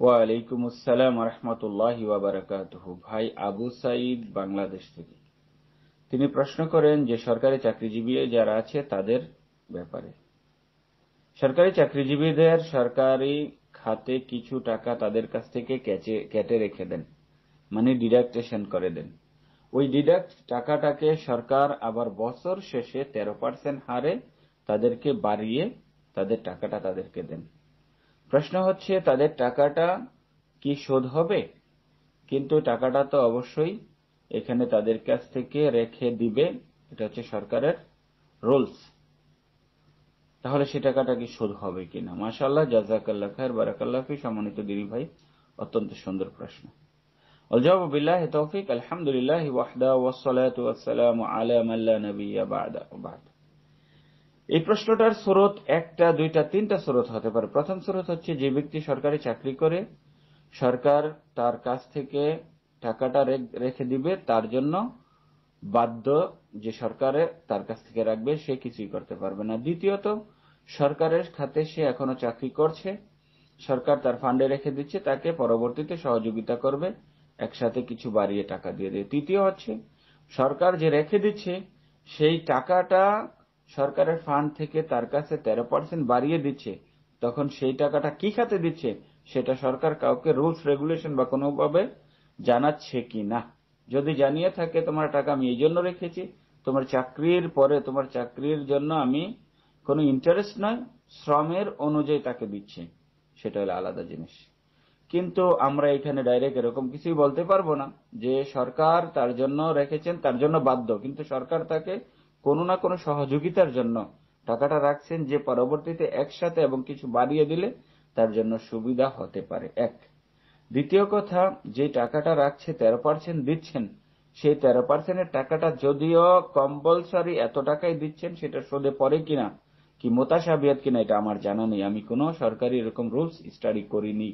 ওয়ালাইকুম আসসালাম রহমতুল্লাহি ওয়া বারাকাতুহু। ভাই আবু সাইদ বাংলাদেশ থেকে তিনি প্রশ্ন করেন যে সরকারি চাকরিজীবী যারা আছে তাদের ব্যাপারে। সরকারি চাকরিজীবীদের সরকারি খাতে কিছু টাকা তাদের কাছ থেকে কেটে রেখে দেন, মানে ডিডাক্টেশন করে দেন। ওই ডিডাক্ট টাকাটাকে সরকার আবার বছর শেষে 13% হারে তাদেরকে বাড়িয়ে তাদের টাকাটা তাদেরকে দেন। প্রশ্ন হচ্ছে তাদের টাকাটা কি শোধ হবে? কিন্তু টাকাটা তো অবশ্যই এখানে তাদের কাছ থেকে রেখে দিবে, এটা হচ্ছে সরকারের রুলস। তাহলে সে টাকাটা কি শোধ হবে কিনা? মাশাআল্লাহ, জাযাকাল্লাহ খায়ের, বারাকাল্লাহ ফি। সম্মানিত দিনী ভাই, অত্যন্ত সুন্দর প্রশ্ন। আল জাওয়াবু বিল্লাহি তাওফিক, আলহামদুলিল্লাহি ওয়াহদা ওয়াসসালাতু ওয়াসসালামু আলা মান লা নাবিয়্যা বা'দা। এই প্রশ্নটার স্রোত একটা, দুইটা, তিনটা স্রোত হতে পারে। প্রথম স্রোত হচ্ছে যে ব্যক্তি সরকারি চাকরি করে, সরকার তার কাছ থেকে টাকাটা রেখে দিবে, তার জন্য বাধ্য যে সরকারে তার কাছ থেকে রাখবে, সে কিছুই করতে পারবে না। দ্বিতীয়ত, সরকারের খাতে সে এখনো চাকরি করছে, সরকার তার ফান্ডে রেখে দিচ্ছে, তাকে পরবর্তীতে সহযোগিতা করবে, একসাথে কিছু বাড়িয়ে টাকা দিয়ে দেবে। তৃতীয় হচ্ছে, সরকার যে রেখে দিচ্ছে সেই টাকাটা সরকারের ফান্ড থেকে তার কাছে 13% বাড়িয়ে দিচ্ছে, তখন সেই টাকাটা কি খাতে দিচ্ছে সেটা সরকার কাউকে রুলস রেগুলেশন বা কোনোভাবে জানাচ্ছে কি না। যদি জানিয়ে থাকে তোমার টাকা আমি এই জন্য রেখেছি, তোমার চাকরির পরে তোমার চাকরির জন্য আমি কোনো ইন্টারেস্ট নয়, শ্রমের অনুযায়ী তাকে দিচ্ছে, সেটা হলো আলাদা জিনিস। কিন্তু আমরা এখানে ডাইরেক্ট এরকম কিছুই বলতে পারবো না যে সরকার তার জন্য রেখেছেন, তার জন্য বাধ্য, কিন্তু সরকার তাকে কোনো না কোনো সহযোগিতার জন্য টাকাটা রাখছেন, যে পরবর্তীতে একসাথে এবং কিছু বাড়িয়ে দিলে তার জন্য সুবিধা হতে পারে। এক। দ্বিতীয় কথা, যে টাকাটা রাখছে 13% দিচ্ছেন, সেই 13% টাকাটা যদিও কম্পালসারি এত টাকাই দিচ্ছেন, সেটা শোধে পড়ে কিনা, কি মোতাসাবিয়াত কিনা, এটা আমার জানা নেই, আমি কোনো সরকারি এরকম রুলস স্টাডি করিনি।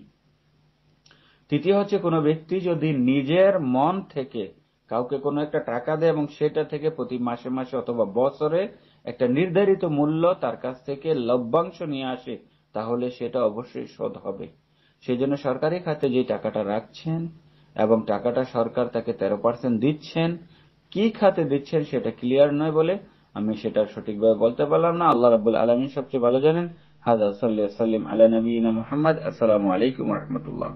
তৃতীয় হচ্ছে, কোনো ব্যক্তি যদি নিজের মন থেকে কাউকে কোনো একটা টাকা দেয় এবং সেটা থেকে প্রতি মাসে মাসে অথবা বছরে একটা নির্ধারিত মূল্য তার কাছ থেকে লভ্যাংশ নিয়ে আসে, তাহলে সেটা অবশ্যই শোধ হবে। সেই জন্য সরকারি খাতে যে টাকাটা রাখছেন এবং টাকাটা সরকার তাকে 13% দিচ্ছেন, কি খাতে দিচ্ছেন সেটা ক্লিয়ার নয় বলে আমি সেটা সঠিকভাবে বলতে পারলাম না। আল্লাহ রাব্বুল আলামিন সবচেয়ে ভালো জানেন। হাযা সাল্লাল্লাহু আলাইহি ওয়া সাল্লাম আলা নবিয়িনা মুহাম্মদ। আসসালামু আলাইকুম ওয়া রাহমাতুল্লাহ।